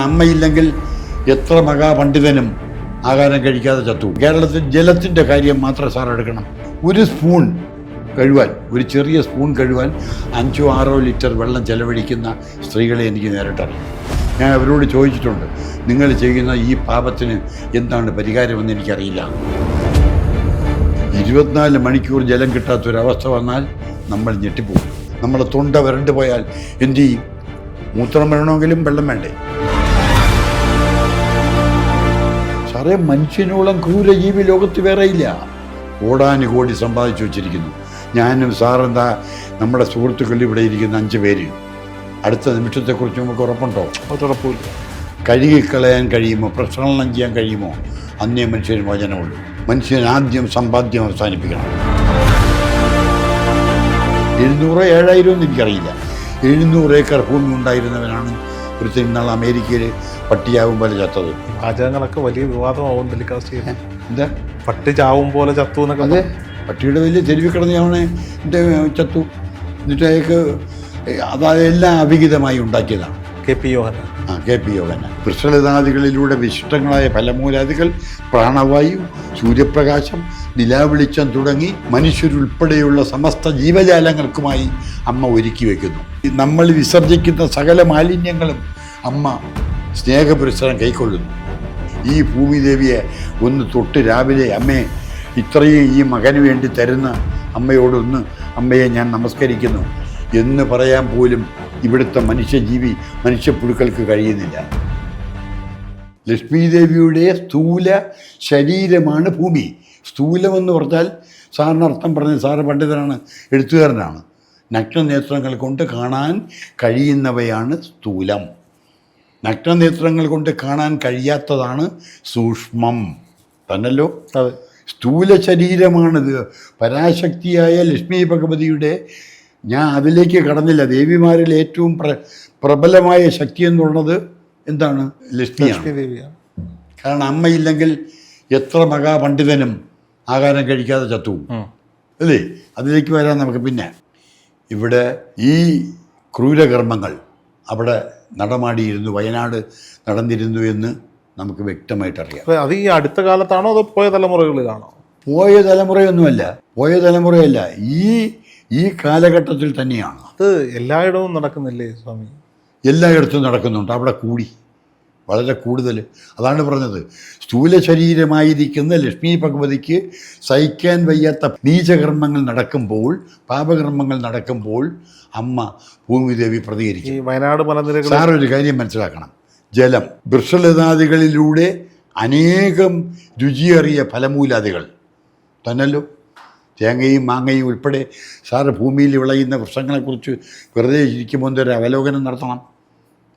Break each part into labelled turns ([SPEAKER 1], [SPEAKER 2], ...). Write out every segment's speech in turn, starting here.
[SPEAKER 1] അമ്മയില്ലെങ്കിൽ എത്ര മഹാപണ്ഡിതനും ആഹാരം കഴിക്കാതെ ചത്തു. കേരളത്തിൽ ജലത്തിൻ്റെ കാര്യം മാത്രം സാർ എടുക്കണം. ഒരു സ്പൂൺ കഴുകാൻ, ഒരു ചെറിയ സ്പൂൺ കഴുകാൻ 5-6 ലിറ്റർ വെള്ളം ചെലവഴിക്കുന്ന സ്ത്രീകളെ എനിക്ക് നേരിട്ടറിയാം. ഞാൻ അവരോട് ചോദിച്ചിട്ടുണ്ട്, നിങ്ങൾ ചെയ്യുന്ന ഈ പാപത്തിന് എന്താണ് പരിഹാരമെന്ന് എനിക്കറിയില്ല. 24 മണിക്കൂർ ജലം കിട്ടാത്തൊരവസ്ഥ വന്നാൽ നമ്മൾ ഞെട്ടിപ്പോകും. നമ്മുടെ തൊണ്ട വരണ്ടു പോയാൽ എന്തു ചെയ്യും? മൂത്രം വരണമെങ്കിലും വെള്ളം വേണ്ടേ? സാറേ, മനുഷ്യനോളം ക്രൂരജീവി ലോകത്ത് വേറെയില്ല. കോടാനുകോടി സമ്പാദിച്ചു വച്ചിരിക്കുന്നു. ഞാനും സാറെന്താ നമ്മുടെ സുഹൃത്തുക്കൾ ഇവിടെ ഇരിക്കുന്ന 5 പേര്. അടുത്ത നിമിഷത്തെക്കുറിച്ച് നമുക്ക് ഉറപ്പുണ്ടോ?
[SPEAKER 2] ഉറപ്പില്ല.
[SPEAKER 1] കഴുകിക്കളയാൻ കഴിയുമോ, പ്രക്ഷാളനം ചെയ്യാൻ കഴിയുമോ? അന്നേ മനുഷ്യന് മോചനമുള്ളൂ. മനുഷ്യൻ ആദ്യം സമ്പാദ്യം അവസാനിപ്പിക്കണം. 700 7,000 എന്ന് എനിക്കറിയില്ല. 700 ഏക്കർ ഭൂമി ഉണ്ടായിരുന്നവനാണ് ഒരു ഇന്നാൾ അമേരിക്കയിൽ പട്ടിയാവും പോലെ ചത്തത്.
[SPEAKER 2] പാചകങ്ങളൊക്കെ വലിയ വിവാദമാവും ടെലികാസ്റ്റ് ചെയ്യുന്നത്.
[SPEAKER 1] എന്താ
[SPEAKER 2] പട്ടി ചാവും പോലെ ചത്തു എന്നൊക്കെ?
[SPEAKER 1] അതെ, പട്ടിയുടെ വലിയ തെരുവിൽ കിടന്ന് അവനെ ചത്തു. എന്നിട്ട് അയാൾക്ക് അതെല്ലാം അവിഹിതമായി ഉണ്ടാക്കിയതാണ്.
[SPEAKER 2] KP യോഹന്നാൻ.
[SPEAKER 1] KP യോഹന്നാൻ. വൃക്ഷലതാദികളിലൂടെ വിശിഷ്ടങ്ങളായ ഫലമൂലാദികൾ, പ്രാണവായു, സൂര്യപ്രകാശം, നിലാവെളിച്ചം തുടങ്ങി മനുഷ്യരുൾപ്പെടെയുള്ള സമസ്ത ജീവജാലങ്ങൾക്കുമായി അമ്മ ഒരുക്കി വയ്ക്കുന്നു. നമ്മൾ വിസർജിക്കുന്ന സകല മാലിന്യങ്ങളും അമ്മ സ്നേഹപുരസ്സരം കൈക്കൊള്ളുന്നു. ഈ ഭൂമിദേവിയെ ഒന്ന് തൊട്ട് രാവിലെ അമ്മേ, ഇത്രയും ഈ മകന് വേണ്ടി തരുന്ന അമ്മയോടൊന്ന് അമ്മയെ ഞാൻ നമസ്കരിക്കുന്നു എന്ന് പറയാൻ പോലും ഇവിടുത്തെ മനുഷ്യപ്പുഴുക്കൾക്ക് കഴിയുന്നില്ല. ലക്ഷ്മീദേവിയുടെ സ്ഥൂല ശരീരമാണ് ഭൂമി. സ്ഥൂലമെന്ന് പറഞ്ഞാൽ സാറിന് അർത്ഥം പറഞ്ഞ സാറ് പണ്ഡിതനാണ്, എഴുത്തുകാരനാണ്. നഗ്നനേത്രങ്ങൾ കൊണ്ട് കാണാൻ കഴിയുന്നവയാണ് സ്ഥൂലം. നഗ്നനേത്രങ്ങൾ കൊണ്ട് കാണാൻ കഴിയാത്തതാണ് സൂക്ഷ്മം. തന്നല്ലോ. സ്ഥൂല ശരീരമാണിത്. പരാശക്തിയായ ലക്ഷ്മി ഭഗവതിയുടെ, ഞാൻ അതിലേക്ക് കടന്നില്ല, ദേവിമാരിൽ ഏറ്റവും പ്രബലമായ ശക്തി എന്നുള്ളത് എന്താണ്? ലക്ഷ്മിയാണ്. കാരണം അമ്മയില്ലെങ്കിൽ എത്ര മഹാപണ്ഡിതനും ആഹാരം കഴിക്കാതെ ചത്തു, അല്ലേ? അതിലേക്ക് വരാൻ നമുക്ക്. പിന്നെ ഇവിടെ ഈ ക്രൂരകർമ്മങ്ങൾ അവിടെ നടമാടിയിരുന്നു, വയനാട് നടന്നിരുന്നു എന്ന് നമുക്ക് വ്യക്തമായിട്ടറിയാം.
[SPEAKER 2] അത് ഈ അടുത്ത കാലത്താണോ അതോ പോയ തലമുറകളിലാണോ?
[SPEAKER 1] പോയ തലമുറയൊന്നുമല്ല, പോയ തലമുറയല്ല, ഈ കാലഘട്ടത്തിൽ തന്നെയാണ്.
[SPEAKER 2] അത് എല്ലായിടവും നടക്കുന്നില്ലേ സ്വാമി?
[SPEAKER 1] എല്ലായിടത്തും നടക്കുന്നുണ്ട്. അവിടെ കൂടി, വളരെ കൂടുതൽ. അതാണ് പറഞ്ഞത്, സ്ഥൂല ശരീരമായിരിക്കുന്ന ലക്ഷ്മി ഭഗവതിക്ക് സഹിക്കാൻ വയ്യാത്ത നീചകർമ്മങ്ങൾ നടക്കുമ്പോൾ, പാപകർമ്മങ്ങൾ നടക്കുമ്പോൾ അമ്മ ഭൂമിദേവി പ്രതികരിക്കും.
[SPEAKER 2] വയനാട് മലനിരകൾ
[SPEAKER 1] സാർ ഒരു കാര്യം മനസ്സിലാക്കണം. ജലം, വൃക്ഷലതാദികളിലൂടെ അനേകം രുചിയേറിയ ഫലമൂലാദികൾ തന്നല്ലോ. തേങ്ങയും മാങ്ങയും ഉൾപ്പെടെ സാറ് ഭൂമിയിൽ വിളയുന്ന വൃക്ഷങ്ങളെക്കുറിച്ച് വെറുതെ ഇരിക്കുമ്പോൾ ഒരു അവലോകനം നടത്തണം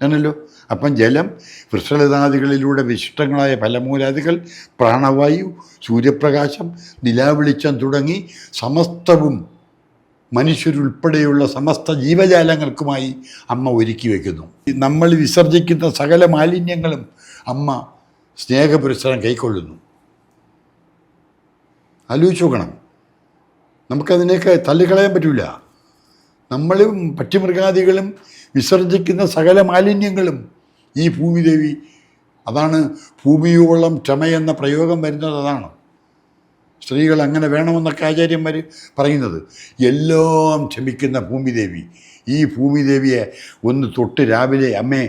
[SPEAKER 1] എന്നല്ലോ. അപ്പം ജലം, വൃക്ഷലതാദികളിലൂടെ വിശിഷ്ടങ്ങളായ ഫലമൂലാദികൾ, പ്രാണവായു, സൂര്യപ്രകാശം, നിലാവെളിച്ചം തുടങ്ങി സമസ്തവും മനുഷ്യരുൾപ്പെടെയുള്ള സമസ്ത ജീവജാലങ്ങൾക്കുമായി അമ്മ ഒരുക്കി വയ്ക്കുന്നു. നമ്മൾ വിസർജിക്കുന്ന സകല മാലിന്യങ്ങളും അമ്മ സ്നേഹപുരസ്സരം കൈക്കൊള്ളുന്നു. ആലോചിച്ച് നോക്കണം. നമുക്കതിനെയൊക്കെ തള്ളിക്കളയാൻ പറ്റില്ല. നമ്മളും പക്ഷിമൃഗാദികളും വിസർജിക്കുന്ന സകല മാലിന്യങ്ങളും ഈ ഭൂമിദേവി, അതാണ് ഭൂമിയോളം ക്ഷമയെന്ന പ്രയോഗം വരുന്നത്. അതാണ് സ്ത്രീകൾ അങ്ങനെ വേണമെന്നൊക്കെ ആചാര്യന്മാർ പറയുന്നത്. എല്ലാം ക്ഷമിക്കുന്ന ഭൂമിദേവി, ഈ ഭൂമിദേവിയെ ഒന്ന് തൊട്ട് രാവിലെ അമ്മേ,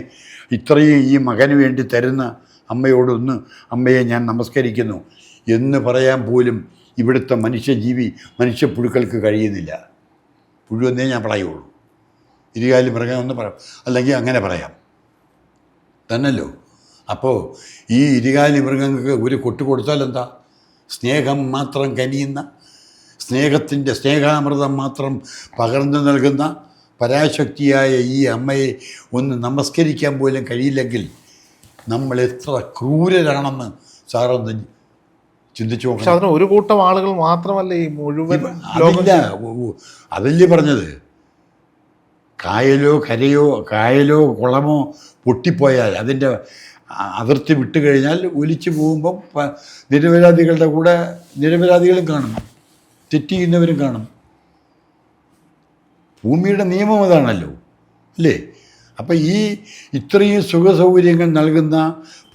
[SPEAKER 1] ഇത്രയും ഈ മകന് വേണ്ടി തരുന്ന അമ്മയോടൊന്ന് അമ്മയെ ഞാൻ നമസ്കരിക്കുന്നു എന്ന് പറയാൻ പോലും ഇവിടുത്തെ മനുഷ്യപ്പുഴുക്കൾക്ക് കഴിയുന്നില്ല. പുഴുവെന്നേ ഞാൻ പറയുള്ളൂ. ഇരുകാലി മൃഗമെന്ന് പറയാം, അല്ലെങ്കിൽ അങ്ങനെ പറയാം തന്നല്ലോ. അപ്പോൾ ഈ ഇരുകാലി മൃഗങ്ങൾക്ക് ഒരു കൊട്ട് കൊടുത്താൽ എന്താ? സ്നേഹം മാത്രം കനിയുന്ന, സ്നേഹത്തിൻ്റെ സ്നേഹാമൃതം മാത്രം പകർന്നു നൽകുന്ന പരാശക്തിയായ ഈ അമ്മയെ ഒന്ന് നമസ്കരിക്കാൻ പോലും കഴിയില്ലെങ്കിൽ നമ്മൾ എത്ര ക്രൂരരാണെന്ന് സാറൊന്ന് ചിന്തിച്ചു നോക്കണം.
[SPEAKER 2] അതിന് ഒരു കൂട്ടം ആളുകൾ മാത്രമല്ല, ഈ മുഴുവൻ
[SPEAKER 1] അതല്ലേ പറഞ്ഞത്. കായലോ കുളമോ പൊട്ടിപ്പോയാൽ അതിൻ്റെ അതിർത്തി വിട്ട് കഴിഞ്ഞാൽ ഒലിച്ചു പോകുമ്പം നിരപരാധികളുടെ കൂടെ നിരപരാധികളും കാണും, തെറ്റ് ചെയ്യുന്നവരും കാണും. ഭൂമിയുടെ നിയമം അതാണല്ലോ, അല്ലേ? അപ്പം ഇത്രയും സുഖസൗകര്യങ്ങൾ നൽകുന്ന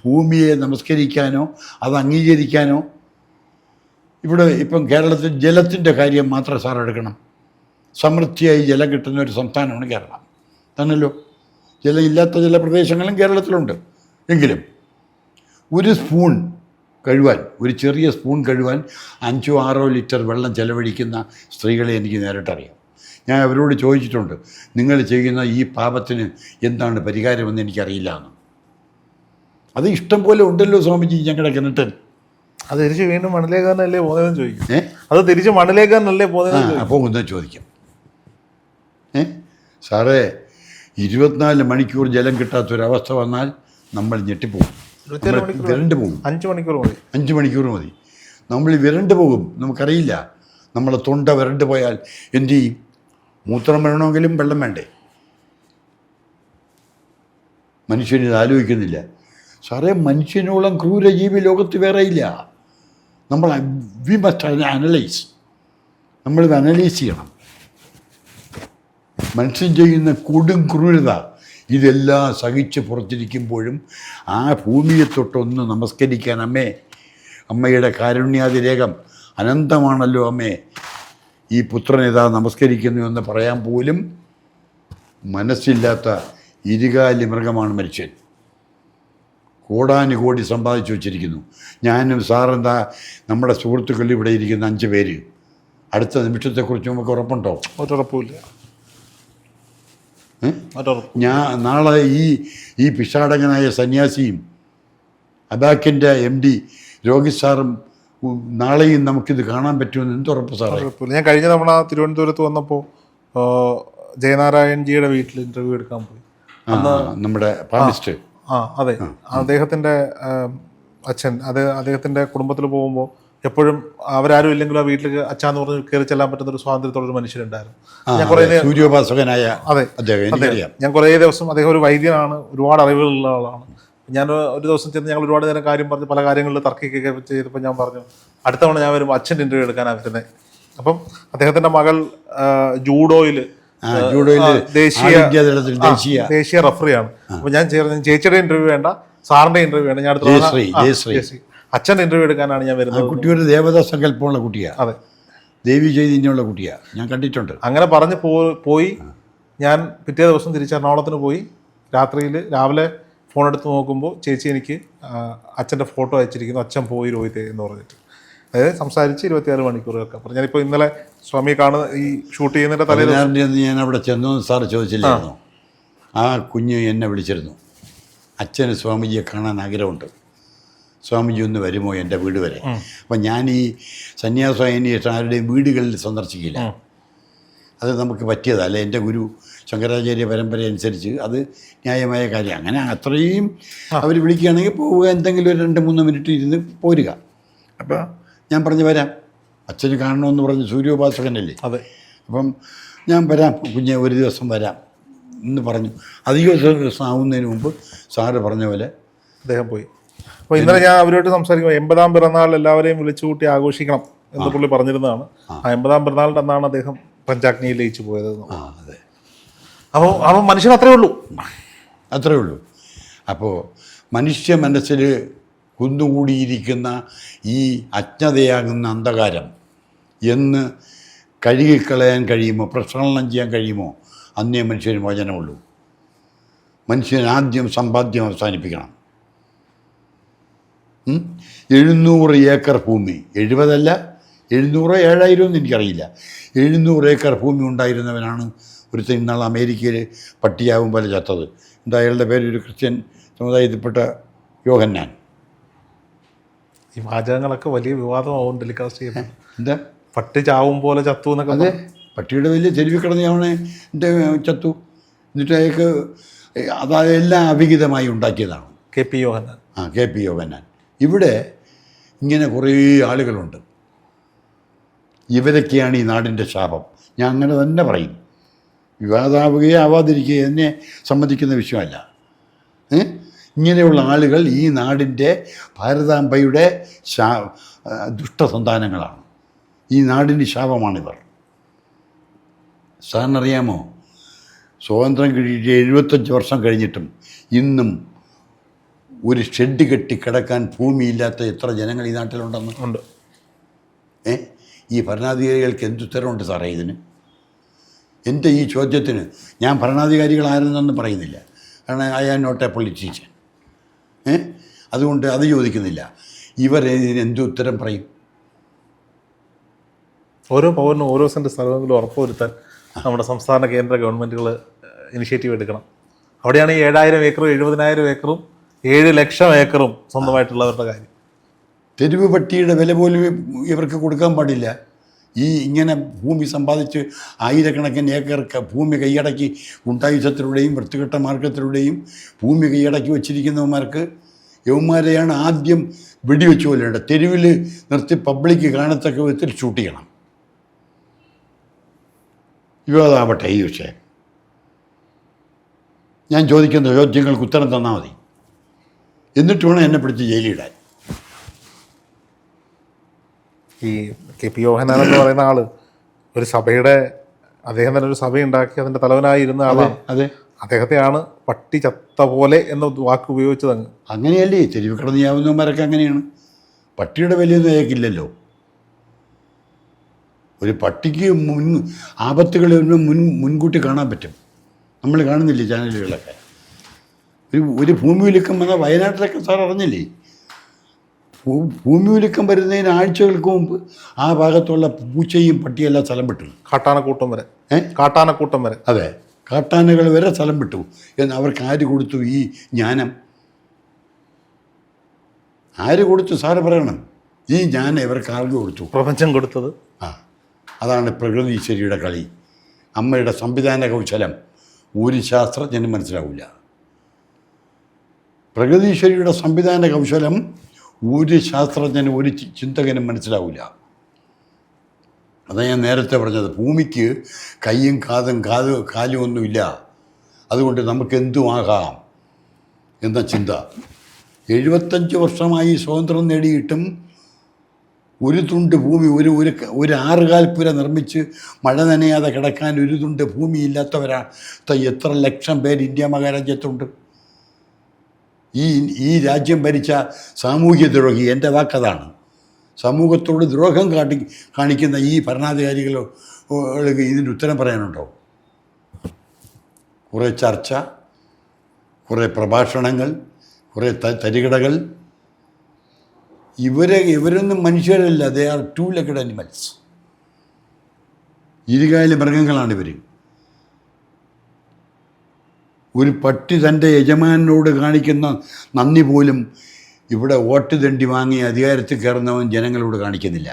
[SPEAKER 1] ഭൂമിയെ നമസ്കരിക്കാനോ അത് അംഗീകരിക്കാനോ ഇവിടെ ഇപ്പം കേരളത്തിൽ ജലത്തിൻ്റെ കാര്യം മാത്രം സാർ എടുക്കണം. സമൃദ്ധിയായി ജലം കിട്ടുന്ന ഒരു സംസ്ഥാനമാണ് കേരളം തന്നല്ലോ. ജലം ഇല്ലാത്ത ചില പ്രദേശങ്ങളും കേരളത്തിലുണ്ട്. എങ്കിലും ഒരു സ്പൂൺ കഴുകാൻ, ഒരു ചെറിയ സ്പൂൺ കഴുകാൻ 5-6 ലിറ്റർ വെള്ളം ചെലവഴിക്കുന്ന സ്ത്രീകളെ എനിക്ക് നേരിട്ടറിയാം. ഞാൻ അവരോട് ചോദിച്ചിട്ടുണ്ട്, നിങ്ങൾ ചെയ്യുന്ന ഈ പാപത്തിന് എന്താണ് പരിഹാരമെന്ന് എനിക്കറിയില്ല എന്ന്. അത് ഇഷ്ടം പോലെ ഉണ്ടല്ലോ സ്വാമിജി ഞങ്ങളുടെ കിണറ്റിൽ.
[SPEAKER 2] അത് തിരിച്ച് വീണ്ടും മണ്ണിലേക്ക് തന്നെയല്ലേ പോകുന്നതെന്ന് ചോദിക്കും. അത് തിരിച്ച് മണ്ണിലേക്ക് തന്നെയല്ലേ പോകുന്നത്
[SPEAKER 1] പോകുന്നത് ചോദിക്കും. സാറേ 24 മണിക്കൂർ ജലം കിട്ടാത്തൊരവസ്ഥ വന്നാൽ നമ്മൾ ഞെട്ടിപ്പോകും, വിരണ്ട് പോകും.
[SPEAKER 2] 5 മണിക്കൂർ മതി.
[SPEAKER 1] 5 മണിക്കൂർ മതി. നമ്മൾ വിരണ്ട് പോകും. നമുക്കറിയില്ല, നമ്മളെ തൊണ്ട വിരണ്ട് പോയാൽ എന്തു ചെയ്യും? മൂത്രം വരണമെങ്കിലും വെള്ളം വേണ്ടേ? മനുഷ്യനിത് ആലോചിക്കുന്നില്ല. സാറേ, മനുഷ്യനോളം ക്രൂരജീവി ലോകത്ത് വേറെയില്ല. നമ്മൾ വി മസ്റ്റ് അനലൈസ്. നമ്മളിത് അനലൈസ് ചെയ്യണം. മനുഷ്യൻ ചെയ്യുന്ന കൊടും ക്രൂരത ഇതെല്ലാം സഹിച്ച് പുറത്തിരിക്കുമ്പോഴും ആ ഭൂമിയെ തൊട്ടൊന്ന് നമസ്കരിക്കാൻ അമ്മേ, അമ്മയുടെ കാരുണ്യാതിരേകം അനന്തമാണല്ലോ അമ്മേ, ഈ പുത്രനിതാ നമസ്കരിക്കുന്നു എന്ന് പറയാൻ പോലും മനസ്സില്ലാത്ത ഇരുകാലി മൃഗമാണ് മനുഷ്യൻ. കോടാനുകോടി സമ്പാദിച്ചു വച്ചിരിക്കുന്നു. ഞാനും സാറെന്താ നമ്മുടെ സുഹൃത്തുക്കളിൽ ഇവിടെ ഇരിക്കുന്ന 5 പേര് അടുത്ത നിമിഷത്തെക്കുറിച്ച് നമുക്ക് ഉറപ്പുണ്ടോ?
[SPEAKER 2] ഒരറപ്പുമില്ല.
[SPEAKER 1] നാളെ ഈ പിശാടകനായ സന്യാസിയും അബാക്കിൻ്റെ MD രോഹിത് സാറും നാളെയും നമുക്കിത് കാണാൻ പറ്റുമെന്ന് എന്തുറപ്പ് സാറേ?
[SPEAKER 2] ഞാൻ കഴിഞ്ഞ തവണ തിരുവനന്തപുരത്ത് വന്നപ്പോൾ ജയനാരായൺജിയുടെ വീട്ടിൽ ഇൻ്റർവ്യൂ എടുക്കാൻ പോയി.
[SPEAKER 1] നമ്മുടെ പാമിസ്റ്റ്.
[SPEAKER 2] അതെ, അദ്ദേഹത്തിൻ്റെ അച്ഛൻ, അദ്ദേഹത്തിൻ്റെ കുടുംബത്തിൽ പോകുമ്പോൾ എപ്പോഴും അവരാരും ഇല്ലെങ്കിലും ആ വീട്ടിലേക്ക് അച്ഛാന്ന് പറഞ്ഞ് കയറി ചെല്ലാൻ പറ്റുന്ന ഒരു സ്വാതന്ത്ര്യത്തോടൊരു മനുഷ്യരുണ്ടായിരുന്നു. ഞാൻ കുറേ
[SPEAKER 1] സൂര്യോപാസകനായ.
[SPEAKER 2] അതെ, ഞാൻ കുറേ ദിവസം, അദ്ദേഹം ഒരു വൈദ്യനാണ്, ഒരുപാട് അറിവുകളുള്ള ആളാണ്. ഞാൻ ഒരു ദിവസം ചെന്ന് ഞങ്ങൾ ഒരുപാട് നേരം കാര്യം പറഞ്ഞ് പല കാര്യങ്ങളിൽ തർക്കിക്കുകയൊക്കെ ചെയ്തപ്പോൾ ഞാൻ പറഞ്ഞു, അടുത്ത തവണ ഞാൻ വരുമ്പോൾ അച്ഛൻ്റെ ഇൻ്റർവ്യൂ എടുക്കാനാണ് വരുന്നത്. അപ്പം അദ്ദേഹത്തിൻ്റെ മകൾ ജൂഡോയിൽ ദേശീയ റഫറിയാണ്. അപ്പോൾ ഞാൻ ചേച്ചിയുടെ ഇൻ്റർവ്യൂ വേണ്ട, സാറിൻ്റെ ഇൻ്റർവ്യൂ വേണ്ട, ഞാൻ അടുത്ത അച്ഛൻ്റെ ഇൻ്റർവ്യൂ എടുക്കാനാണ് ഞാൻ വരുന്നത്.
[SPEAKER 1] കുട്ടി ഒരു ദേവതാ സങ്കല്പമുള്ള കുട്ടിയാണ്. അതെ, ദേവി ചൈതന്യമുള്ള കുട്ടിയാണ്, ഞാൻ കണ്ടിട്ടുണ്ട്.
[SPEAKER 2] അങ്ങനെ പറഞ്ഞ് പോയി ഞാൻ പിറ്റേ ദിവസം തിരിച്ച് എറണാകുളത്തിന് പോയി. രാവിലെ ഫോൺ എടുത്ത് നോക്കുമ്പോൾ ചേച്ചി എനിക്ക് അച്ഛൻ്റെ ഫോട്ടോ അയച്ചിരിക്കുന്നു, അച്ഛൻ പോയി രോഹിത് എന്ന് പറഞ്ഞിട്ട്. അതായത് സംസാരിച്ച് 26 മണിക്കൂറൊക്കെ പറഞ്ഞു. ഞാനിപ്പോൾ ഇന്നലെ സ്വാമിയെ ഈ ഷൂട്ട് ചെയ്യുന്നതിൻ്റെ തലേന്ന്
[SPEAKER 1] ഞാൻ അവിടെ ചെന്നു. സാറ് ചോദിച്ചില്ലായിരുന്നോ? ആ കുഞ്ഞ് എന്നെ വിളിച്ചിരുന്നു, അച്ഛന് സ്വാമിജിയെ കാണാൻ ആഗ്രഹമുണ്ട്, സ്വാമിജി ഒന്ന് വരുമോ എൻ്റെ വീട് വരെ? അപ്പം ഞാൻ ഈ സന്യാസമായതിന് ശേഷം ആരുടെയും വീടുകളിൽ സന്ദർശിക്കില്ല. അത് നമുക്ക് പറ്റിയതല്ല. എൻ്റെ ഗുരു ശങ്കരാചാര്യ പരമ്പര അനുസരിച്ച് അത് ന്യായമായ കാര്യം. അങ്ങനെ അത്രയും അവർ വിളിക്കുകയാണെങ്കിൽ പോവുക, എന്തെങ്കിലും ഒരു 2-3 മിനിറ്റ് ഇരുന്ന് പോരുക. അപ്പോൾ ഞാൻ പറഞ്ഞു വരാം, അച്ഛന് കാണണമെന്ന് പറഞ്ഞ് സൂര്യോപാസകനല്ലേ.
[SPEAKER 2] അതെ.
[SPEAKER 1] അപ്പം ഞാൻ വരാം കുഞ്ഞെ, ഒരു ദിവസം വരാം എന്ന് പറഞ്ഞു. അധികം ദിവസം ആവുന്നതിന് മുമ്പ് സാറ് പറഞ്ഞ പോലെ
[SPEAKER 2] അദ്ദേഹം പോയി. അപ്പോൾ ഇന്നലെ ഞാൻ അവരോട്ട് സംസാരിക്കുമ്പോൾ 80ാം പിറന്നാൾ എല്ലാവരെയും വിളിച്ചു കൂട്ടി ആഘോഷിക്കണം എന്ന് പുള്ളി പറഞ്ഞിരുന്നതാണ്. ആ 80ാം പിറന്നാളിൻ്റെ അന്നാണ് അദ്ദേഹം പഞ്ചാഗ്നിയിൽ ലയിച്ചു പോയത്.
[SPEAKER 1] അതെ.
[SPEAKER 2] അപ്പോൾ മനുഷ്യൻ അത്രേ ഉള്ളൂ.
[SPEAKER 1] അപ്പോൾ മനുഷ്യ മനസ്സിൽ കുന്നുകൂടിയിരിക്കുന്ന ഈ അജ്ഞതയാകുന്ന അന്ധകാരം എന്ന് കഴുകിക്കളയാൻ കഴിയുമോ, പ്രക്ഷാളനം ചെയ്യാൻ കഴിയുമോ, അന്നേ മനുഷ്യന് മോചനമുള്ളൂ. മനുഷ്യൻ ആദ്യം സമ്പാദ്യം അവസാനിപ്പിക്കണം. 700 ഏക്കർ ഭൂമി, 70 അല്ല 700 7,000 എന്ന് എനിക്കറിയില്ല, 700 ഏക്കർ ഭൂമി ഉണ്ടായിരുന്നവനാണ് ഒരുത്തൻ ഇന്നാൾ അമേരിക്കയിൽ പട്ടിയാവും പോലെ ചത്തത്. എന്താ അയാളുടെ പേര്? ഒരു ക്രിസ്ത്യൻ സമുദായത്തിൽപ്പെട്ട യോഹന്നാൻ.
[SPEAKER 2] ഈ വാചകങ്ങളൊക്കെ വലിയ വിവാദമാവും ടെലികാസ്റ്റ് ചെയ്യുന്നത്.
[SPEAKER 1] എന്താ
[SPEAKER 2] പട്ടി ചാവും പോലെ ചത്തു എന്നൊക്കെ?
[SPEAKER 1] അതെ, പട്ടിയുടെ വലിയ ചെരുവിൽ കിടന്ന് അവനെ ചത്തു. എന്നിട്ട് അയാൾക്ക് അതെല്ലാം അവിഹിതമായി ഉണ്ടാക്കിയതാണ്.
[SPEAKER 2] KP യോഹന്നാൻ.
[SPEAKER 1] ഇവിടെ ഇങ്ങനെ കുറേ ആളുകളുണ്ട്. ഇവരൊക്കെയാണ് ഈ നാടിൻ്റെ ശാപം. ഞാൻ അങ്ങനെ തന്നെ പറയും. വിവാദമാവുകയോ ആവാതിരിക്കുകയോ എന്നെ സംബന്ധിക്കുന്ന വിഷയമല്ല. ഇങ്ങനെയുള്ള ആളുകൾ ഈ നാടിൻ്റെ ഭാരതാംബയുടെ ദുഷ്ടസന്താനങ്ങളാണ്. ഈ നാടിൻ്റെ ശാപമാണിവർ. സാറിനറിയാമോ, സ്വാതന്ത്ര്യം കിട്ടിയിട്ട് 75 വർഷം കഴിഞ്ഞിട്ടും ഇന്നും ഒരു ഷെഡ് കെട്ടി കിടക്കാൻ ഭൂമിയില്ലാത്ത എത്ര ജനങ്ങൾ ഈ നാട്ടിലുണ്ടെന്ന്
[SPEAKER 2] ഉണ്ട്.
[SPEAKER 1] ഈ ഭരണാധികാരികൾക്ക് എന്തുത്തരമുണ്ട് സാറേ ഇതിന്? എൻ്റെ ഈ ചോദ്യത്തിന് ഞാൻ ഭരണാധികാരികളായിരുന്നെന്ന് പറയുന്നില്ല, കാരണം I am not a politician. അതുകൊണ്ട് അത് ചോദിക്കുന്നില്ല. ഇവരിതിന് എന്ത് ഉത്തരം പറയും?
[SPEAKER 2] ഓരോ പൗരനും ഓരോ സെൻറ്റ് സ്ഥലമെങ്കിലും ഉറപ്പുവരുത്താൻ നമ്മുടെ സംസ്ഥാന കേന്ദ്ര ഗവൺമെൻറ്റുകൾ ഇനിഷ്യേറ്റീവ് എടുക്കണം. അവിടെയാണ് ഈ 7000 ഏക്കറും 70,000 ഏക്കറും 7 ലക്ഷം ഏക്കറും സ്വന്തമായിട്ടുള്ളവരുടെ കാര്യം.
[SPEAKER 1] തെരുവ് പട്ടിയുടെ വില പോലും ഇവർക്ക് കൊടുക്കാൻ പാടില്ല. ഈ ഇങ്ങനെ ഭൂമി സമ്പാദിച്ച് ആയിരക്കണക്കിന് ഏക്കർ ഭൂമി കൈയടക്കി ഗുണ്ടായുധത്തിലൂടെയും വൃത്തികെട്ട മാർഗത്തിലൂടെയും ഭൂമി കൈയടക്കി വച്ചിരിക്കുന്നവന്മാർക്ക് യവന്മാരെയാണ് ആദ്യം വെടിവെച്ച് കൊല്ലേണ്ടത്. തെരുവിൽ നിർത്തി പബ്ലിക്ക് കാണത്തക്ക വിധത്തിൽ ഷൂട്ട് ചെയ്യണം. വിവാദമാവട്ടെ ഈ വിഷയം. ഞാൻ ചോദിക്കുന്ന ചോദ്യങ്ങൾക്ക് ഉത്തരം തന്നാൽ മതി. എന്നിട്ട് വേണം എന്നെ പിടിച്ച് ജയിലിടാൻ.
[SPEAKER 2] ഈ KP യോഹന്നാൻ എന്ന് പറയുന്ന ആള് ഒരു സഭയുടെ, അദ്ദേഹം തന്നെ ഒരു സഭയുണ്ടാക്കി അതിൻ്റെ തലവനായി ഇരുന്ന ആളാണ്.
[SPEAKER 1] അതെ,
[SPEAKER 2] അദ്ദേഹത്തെയാണ് പട്ടി ചത്ത പോലെ എന്ന വാക്ക് ഉപയോഗിച്ചത്.
[SPEAKER 1] അങ്ങനെയല്ലേ തെരുവ് കിടന്ന് ചെയ്യാവുന്നവന്മാരൊക്കെ അങ്ങനെയാണ്. പട്ടിയുടെ വിലയൊന്നും അയക്കില്ലല്ലോ. ഒരു പട്ടിക്ക് ആപത്തുകൾ മുൻകൂട്ടി കാണാൻ പറ്റും. നമ്മൾ കാണുന്നില്ലേ ചാനലുകളൊക്കെ. ഒരു ഭൂമി ഉലുക്കം വന്നാൽ വയനാട്ടിലൊക്കെ സാർ അറിഞ്ഞില്ലേ, ഭൂമി ഉലുക്കം വരുന്നതിന് ആഴ്ചകൾക്ക് മുമ്പ് ആ ഭാഗത്തുള്ള പൂച്ചയും പട്ടിയെല്ലാം സ്ഥലം വിട്ടു.
[SPEAKER 2] കാട്ടാനക്കൂട്ടം വരെ. കാട്ടാനക്കൂട്ടം വരെ.
[SPEAKER 1] അതെ, കാട്ടാനകൾ വരെ സ്ഥലം വിട്ടു. എന്ന് അവർക്ക് ആര് കൊടുത്തു ഈ ജ്ഞാനം? ആര് കൊടുത്തു സാറ് പറയണം. ഈ ജ്ഞാനം ഇവർക്ക് ആർക്ക് കൊടുത്തു?
[SPEAKER 2] പ്രപഞ്ചം കൊടുത്തത്.
[SPEAKER 1] അതാണ് പ്രകൃതീശ്വരിയുടെ കളി. അമ്മയുടെ സംവിധാന കൗശലം ഒരു ശാസ്ത്രജ്ഞനും മനസ്സിലാവില്ല. പ്രകൃതീശ്വരിയുടെ സംവിധാന കൗശലം ഒരു ശാസ്ത്രജ്ഞനും ഒരു ചിന്തകനും മനസ്സിലാവില്ല. അതാണ് ഞാൻ നേരത്തെ പറഞ്ഞത്. ഭൂമിക്ക് കൈയും കാലും ഒന്നുമില്ല, അതുകൊണ്ട് നമുക്കെന്തുമാകാം എന്ന ചിന്ത. 75 വർഷമായി സ്വാതന്ത്ര്യം നേടിയിട്ടും ഒരു തുണ്ട് ഭൂമി, ഒരു ആറുകാൽപ്പുര നിർമ്മിച്ച് മഴ നനയാതെ കിടക്കാൻ ഒരു തുണ്ട് ഭൂമി ഇല്ലാത്തവരാണ് എത്ര ലക്ഷം പേര് ഇന്ത്യ മഹാരാജ്യത്തുണ്ട്. ഈ രാജ്യം ഭരിച്ച സാമൂഹ്യ ദ്രോഹി, എൻ്റെ വാക്കതാണ്, സമൂഹത്തോട് ദ്രോഹം കാണിക്കുന്ന ഈ ഭരണാധികാരികൾ ഇതിൻ്റെ ഉത്തരം പറയാനുണ്ടോ? കുറേ ചർച്ച, കുറേ പ്രഭാഷണങ്ങൾ, കുറേ തരികിടകൾ. ഇവരൊന്നും മനുഷ്യരല്ല. They are 2-legged animals. ഇരുകാലി മൃഗങ്ങളാണിവർ. ഒരു പട്ടി തൻ്റെ യജമാനോട് കാണിക്കുന്ന നന്ദി പോലും ഇവിടെ വോട്ട് തണ്ടി വാങ്ങി അധികാരത്തിൽ കയറുന്നവൻ ജനങ്ങളോട് കാണിക്കുന്നില്ല.